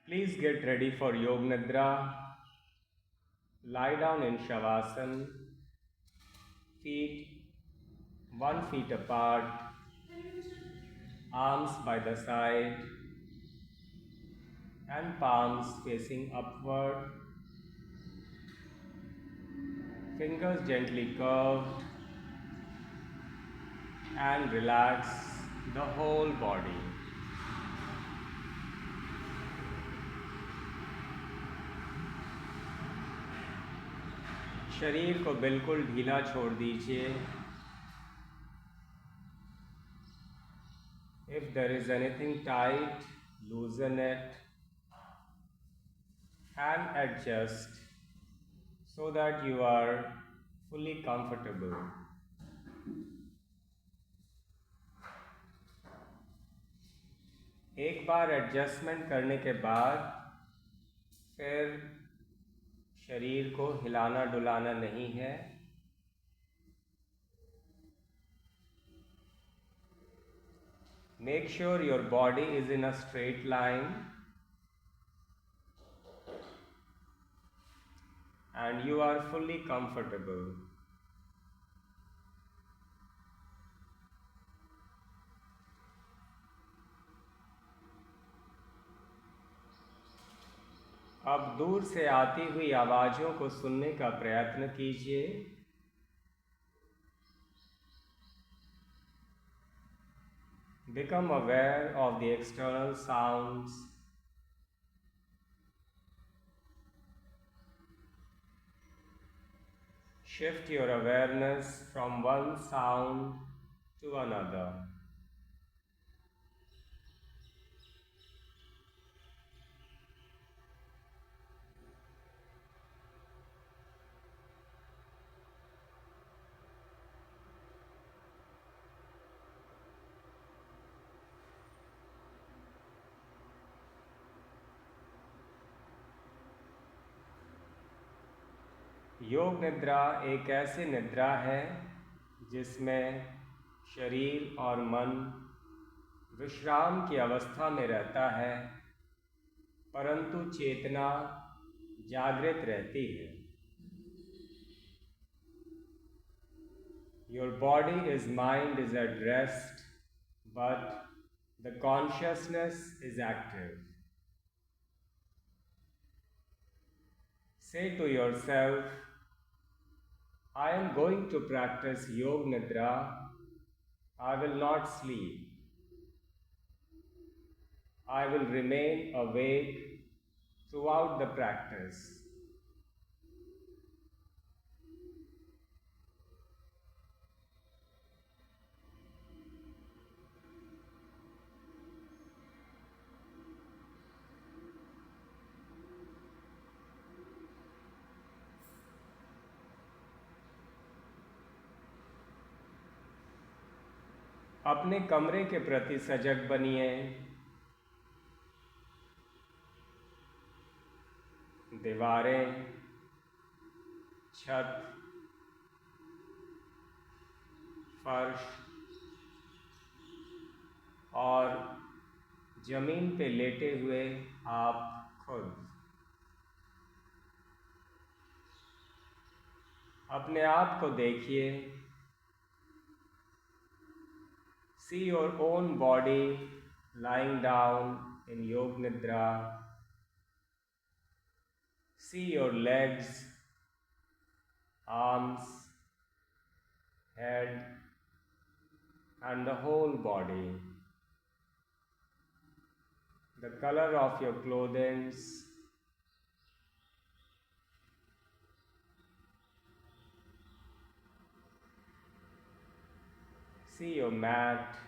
Please get ready for Yog Nidra. Lie down in Shavasana, feet 1 feet apart, arms by the side, and palms facing upward, fingers gently curved, and relax the whole body. शरीर को बिल्कुल ढीला छोड़ दीजिए. If there is anything tight, loosen it and adjust so that you are fully comfortable. एक बार adjustment करने के बाद फिर शरीर को हिलाना डुलाना नहीं है. Make sure your body is in a straight line and you are fully comfortable. अब दूर से आती हुई आवाज़ों को सुनने का प्रयत्न कीजिए. Become aware of the external sounds. Shift your awareness from one sound to another. योग निद्रा एक ऐसी निद्रा है जिसमें शरीर और मन विश्राम की अवस्था में रहता है, परंतु चेतना जागृत रहती है. Your body is mind is at rest, but the consciousness is active. Say to yourself, I am going to practice Yog Nidra. I will not sleep. I will remain awake throughout the practice. अपने कमरे के प्रति सजग बनिए. दीवारें, छत, फर्श और जमीन पे लेटे हुए आप खुद अपने आप को देखिए. See your own body lying down in Yog Nidra. See your legs, arms, head, and the whole body. The color of your clothing, see your mat.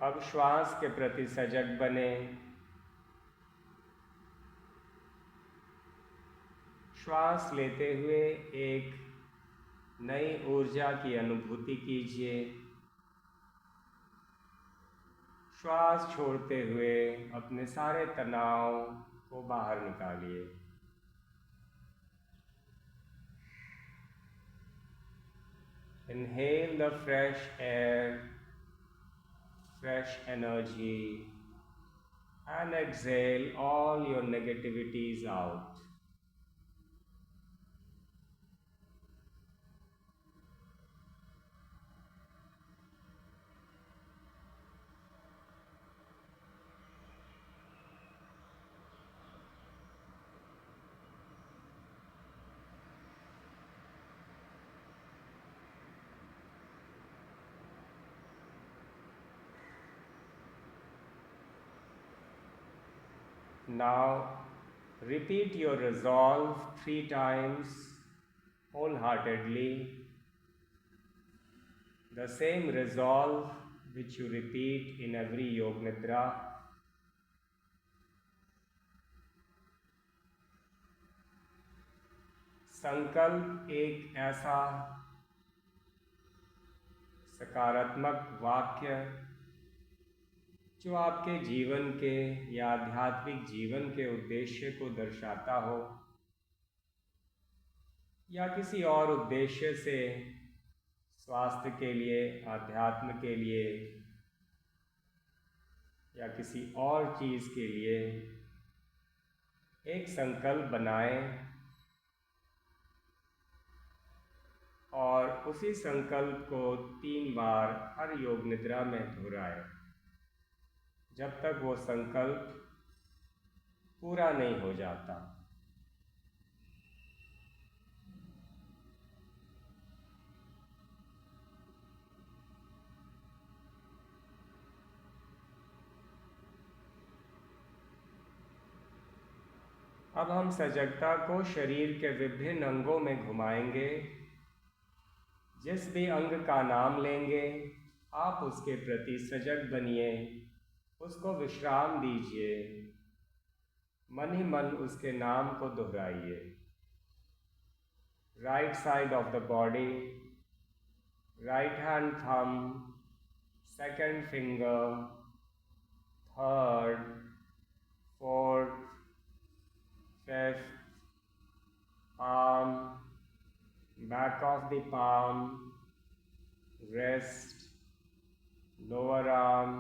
अब श्वास के प्रति सजग बने. श्वास लेते हुए एक नई ऊर्जा की अनुभूति कीजिए. श्वास छोड़ते हुए अपने सारे तनाव को बाहर निकालिए। Inhale the fresh air, fresh energy, and exhale all your negativities out. Now, repeat your resolve 3 times wholeheartedly. The same resolve which you repeat in every Yog Nidra. संकल्प एक ऐसा सकारात्मक वाक्य जो आपके जीवन के या आध्यात्मिक जीवन के उद्देश्य को दर्शाता हो या किसी और उद्देश्य से स्वास्थ्य के लिए, आध्यात्म के लिए या किसी और चीज़ के लिए एक संकल्प बनाएं और उसी संकल्प को 3 बार हर योग निद्रा में दोहराएं जब तक वो संकल्प पूरा नहीं हो जाता। अब हम सजगता को शरीर के विभिन्न अंगों में घुमाएंगे। जिस भी अंग का नाम लेंगे आप उसके प्रति सजग बनिए, उसको विश्राम दीजिए, मन ही मन उसके नाम को दोहराइए। Right side of the body, right hand thumb, second finger, third, fourth, fifth, palm, back of the palm, wrist, lower arm,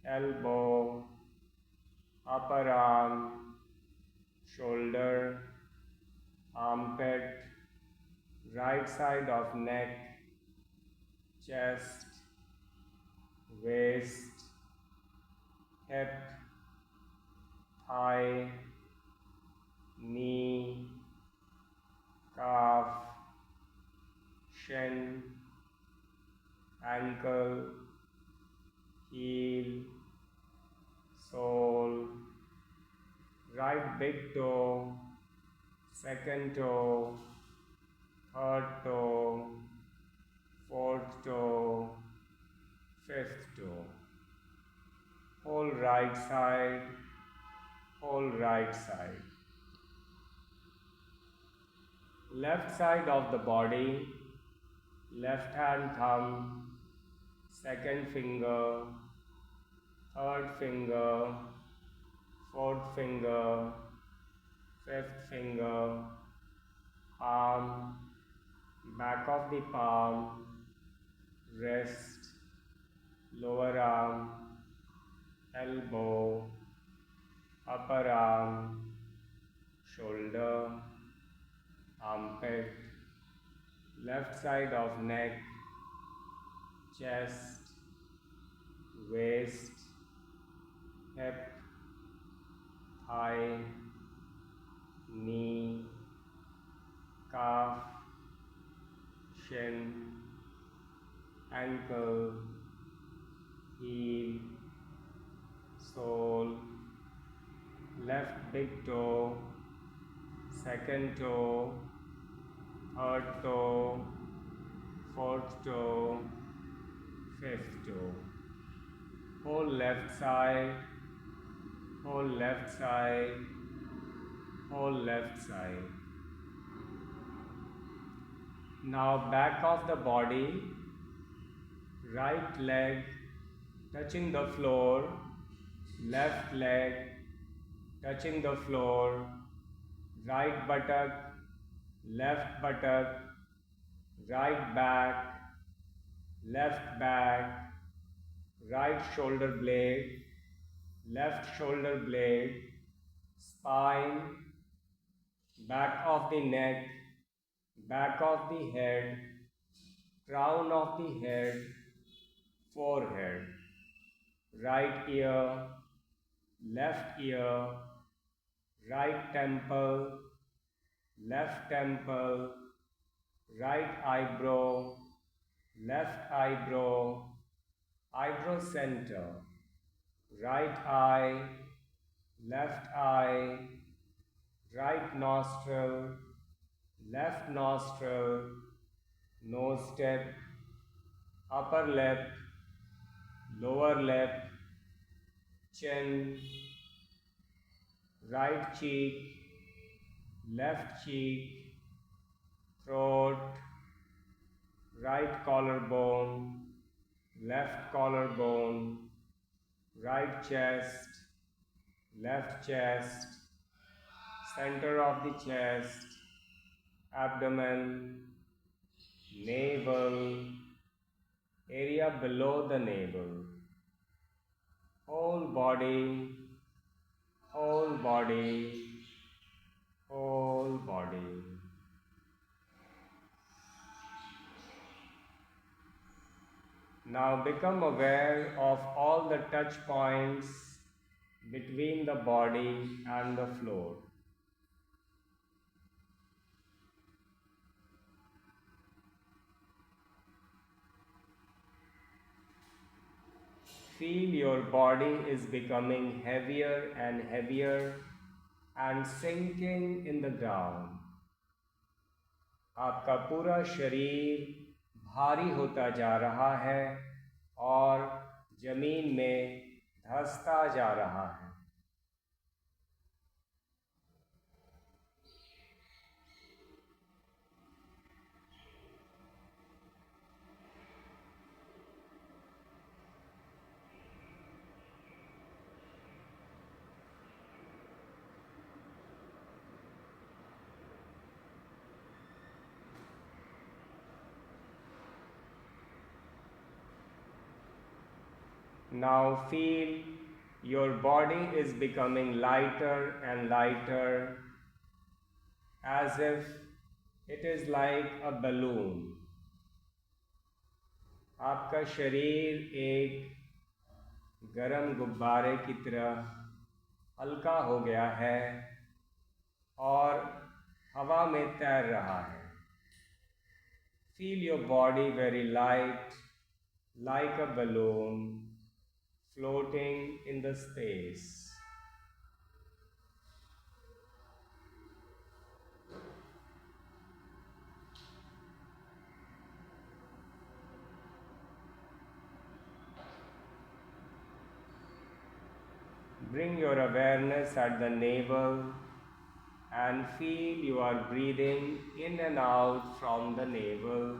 elbow, upper arm, shoulder, armpit, right side of neck, chest, waist, hip, thigh, knee, calf, shin, ankle, heel, sole, right big toe, second toe, third toe, fourth toe, fifth toe. Whole right side, whole right side. Left side of the body, left hand thumb, second finger, third finger, fourth finger, fifth finger, palm, back of the palm, wrist, lower arm, elbow, upper arm, shoulder, armpit, left side of neck, chest, waist, hip, thigh, knee, calf, shin, ankle, heel, sole, left big toe, second toe, third toe, fourth toe, fifth toe. Whole left side, whole left side, whole left side. Now back of the body, right leg touching the floor, left leg touching the floor, right buttock, left buttock, right back, left back, right shoulder blade, left shoulder blade, spine, back of the neck, back of the head, crown of the head, forehead, right ear, left ear, right temple, left temple, right eyebrow, left eyebrow, eyebrow center, right eye, left eye, right nostril, left nostril, nose tip, upper lip, lower lip, chin, right cheek, left cheek, throat, right collarbone, left collarbone, right chest, left chest, center of the chest, abdomen, navel, area below the navel, whole body, whole body, whole body. Now become aware of all the touch points between the body and the floor. Feel your body is becoming heavier and heavier and sinking in the ground. आपका पूरा शरीर भारी होता जा रहा है और जमीन में धंसता जा रहा है. Now feel your body is becoming lighter and lighter, as if it is like a balloon. आपका शरीर एक गरम गुब्बारे की तरह हल्का हो गया है और हवा में तैर रहा है. Feel your body very light, like a balloon, floating in the space. Bring your awareness at the navel and feel you are breathing in and out from the navel.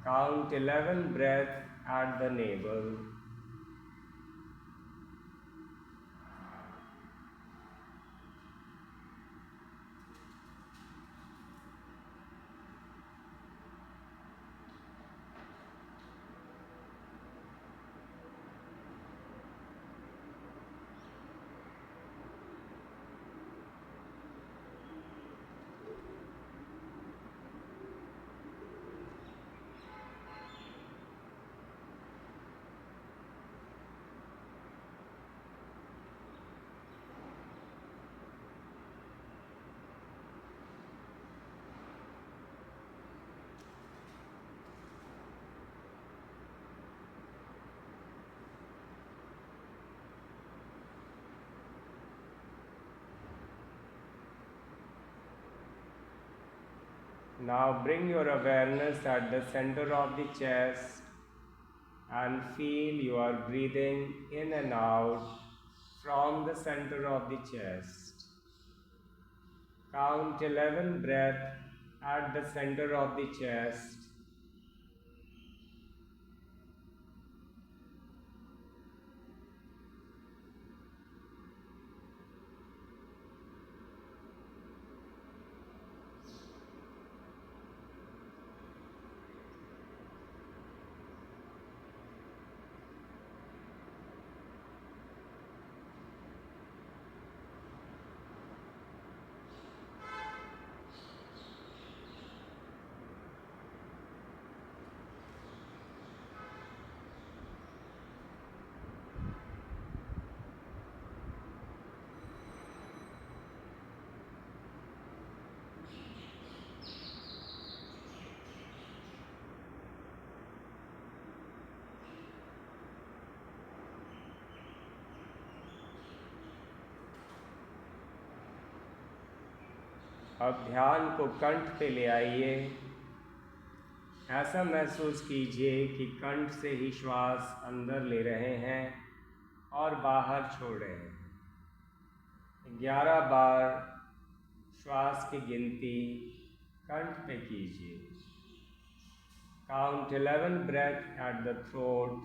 Count 11 breaths at the navel. Now bring your awareness at the center of the chest and feel you are breathing in and out from the center of the chest. Count 11 breaths at the center of the chest. अब ध्यान को कंठ पे ले आइए। ऐसा महसूस कीजिए कि कंठ से ही श्वास अंदर ले रहे हैं और बाहर छोड़ रहे हैं। 11 बार श्वास की गिनती कंठ पे कीजिए। Count 11 breath at the throat.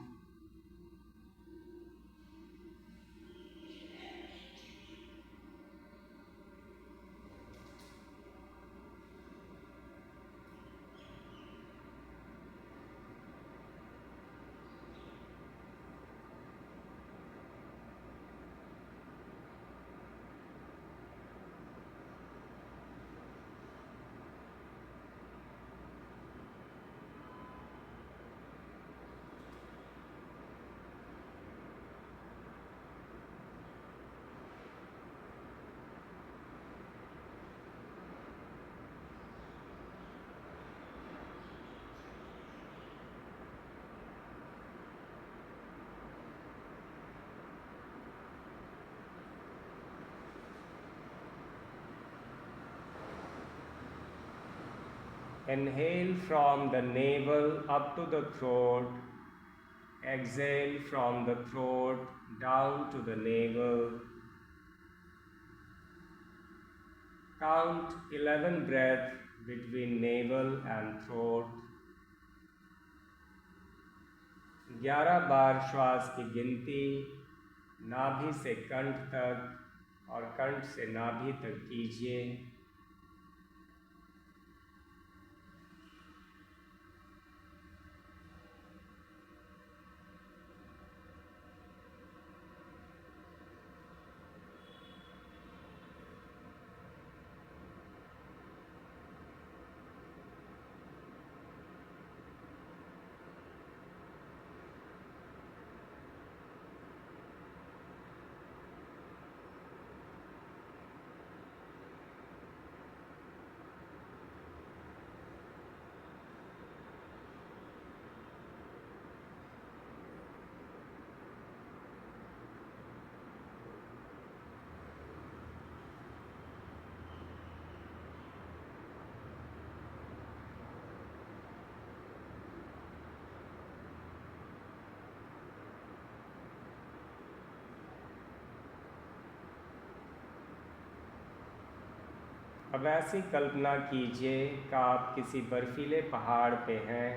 Inhale from the navel up to the throat. Exhale from the throat down to the navel. Count 11 breaths between navel and throat. 11 बार श्वास की गिनती नाभि से कंठ तक और कंठ से नाभि तक कीजिए। अब ऐसी कल्पना कीजिए कि आप किसी बर्फीले पहाड़ पे हैं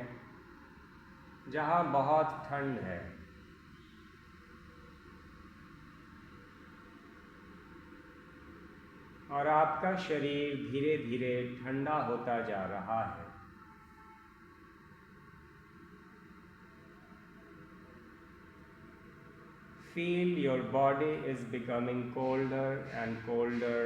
जहाँ बहुत ठंड है। और आपका शरीर धीरे धीरे ठंडा होता जा रहा है। Feel your body is becoming colder and colder.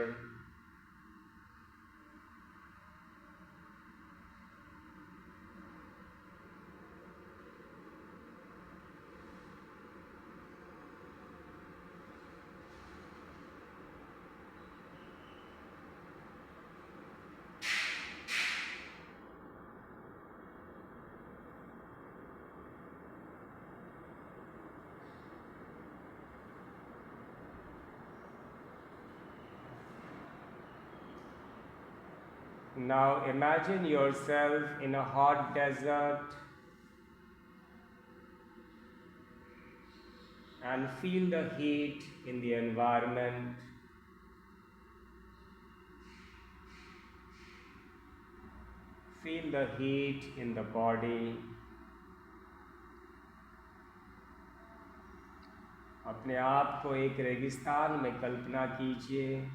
Now imagine yourself in a hot desert and feel the heat in the environment. Feel the heat in the body. अपने आप को एक रेगिस्तान में कल्पना कीजिए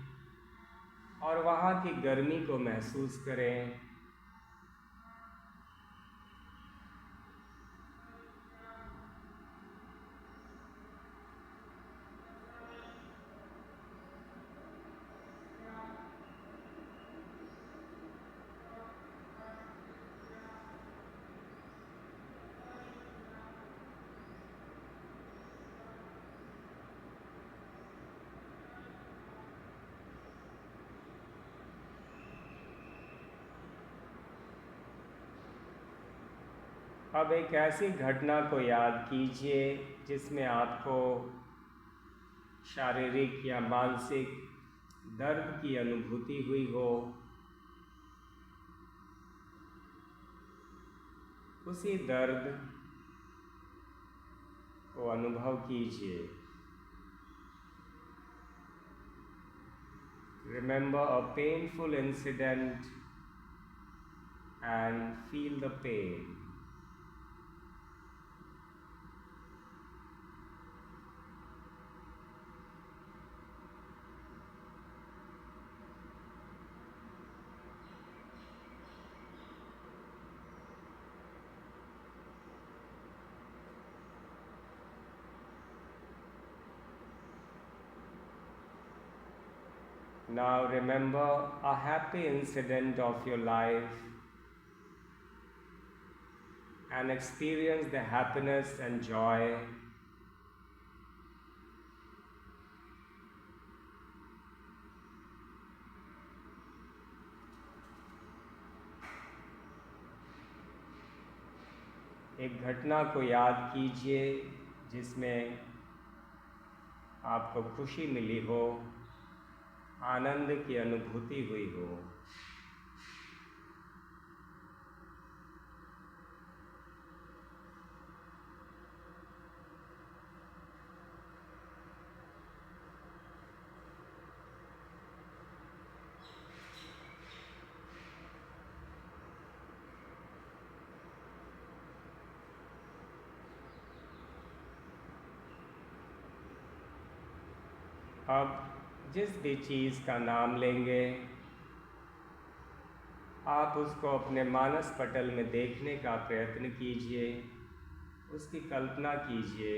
और वहाँ की गर्मी को महसूस करें। अब एक ऐसी घटना को याद कीजिए जिसमें आपको शारीरिक या मानसिक दर्द की अनुभूति हुई हो। उसी दर्द को अनुभव कीजिए। Remember a painful incident and feel the pain. Now remember a happy incident of your life and experience the happiness and joy. एक घटना को याद कीजिए जिसमें आपको खुशी मिली हो, आनंद की अनुभूति हुई हो। अब जिस भी चीज़ का नाम लेंगे आप उसको अपने मानस पटल में देखने का प्रयत्न कीजिए, उसकी कल्पना कीजिए।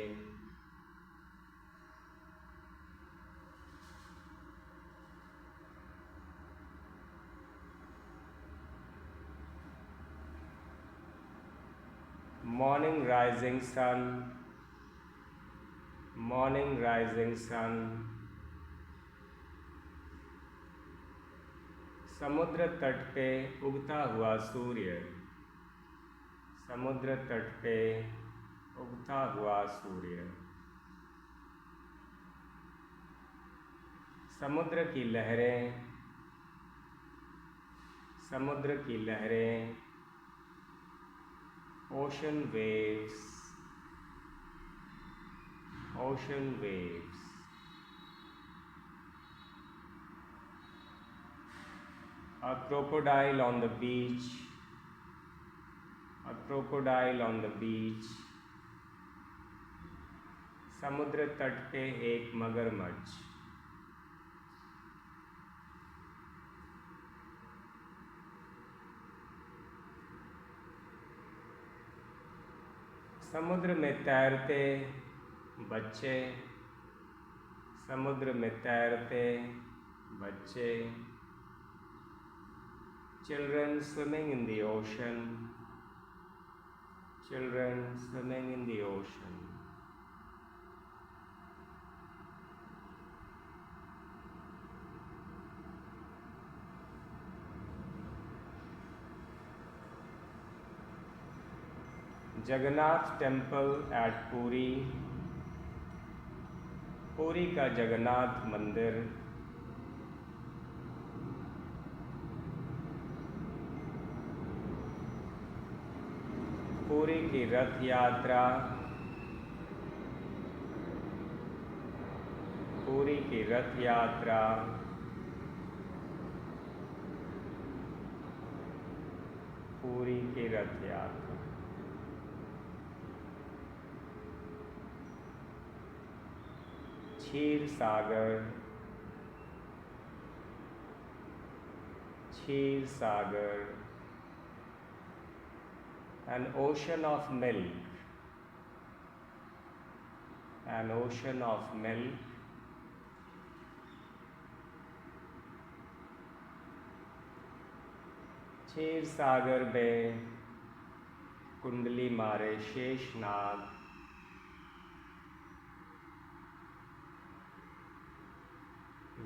Morning rising sun, morning rising sun। समुद्र तट पे उगता हुआ सूर्य, समुद्र तट पे उगता हुआ सूर्य। समुद्र की लहरें, समुद्र की लहरें। Ocean waves, ocean waves. A crocodile on the beach, a crocodile on the beach। समुद्र तट पे एक मगरमच्छ। समुद्र में तैरते बच्चे, समुद्र में तैरते बच्चे। Children swimming in the ocean, children swimming in the ocean। Jagannath temple at Puri, Puri का जगन्नाथ मंदिर। पुरी की रथ यात्रा, पुरी की रथ यात्रा। पुरी की रथ यात्रा। क्षीर सागर, क्षीर सागर। An ocean of milk, an ocean of milk। क्षीर सागर में कुंडली मारे Sheshnag.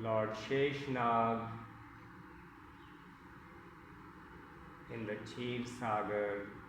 Lord Sheshnag in the Ksheer Sagar।